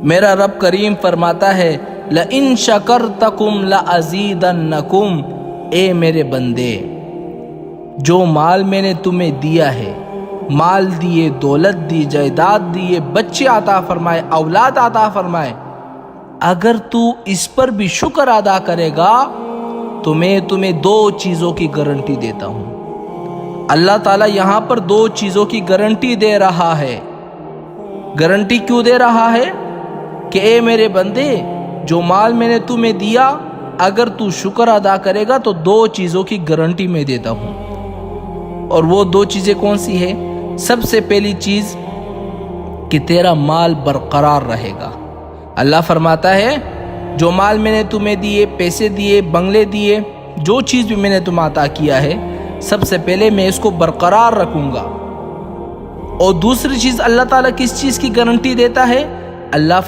میرا رب کریم فرماتا ہے لَإِن شَكَرْتَكُمْ لَأَزِيدَنَّكُمْ، اے میرے بندے، جو مال میں نے تمہیں دیا ہے، مال دیے، دولت دی، جائیداد دیے، بچے عطا فرمائے، اولاد عطا فرمائے، اگر تو اس پر بھی شکر ادا کرے گا تو میں تمہیں 2 چیزوں کی گارنٹی دیتا ہوں۔ اللہ تعالیٰ یہاں پر 2 چیزوں کی گارنٹی دے رہا ہے۔ گارنٹی کیوں دے رہا ہے؟ کہ اے میرے بندے، جو مال میں نے تمہیں دیا، اگر تو شکر ادا کرے گا تو 2 چیزوں کی گارنٹی میں دیتا ہوں۔ اور وہ 2 چیزیں کون سی ہیں؟ سب سے پہلی چیز کہ تیرا مال برقرار رہے گا۔ اللہ فرماتا ہے جو مال میں نے تمہیں دیے، پیسے دیے، بنگلے دیے، جو چیز بھی میں نے تمہیں عطا کیا ہے، سب سے پہلے میں اس کو برقرار رکھوں گا۔ اور دوسری چیز اللہ تعالیٰ کس چیز کی گارنٹی دیتا ہے؟ اللہ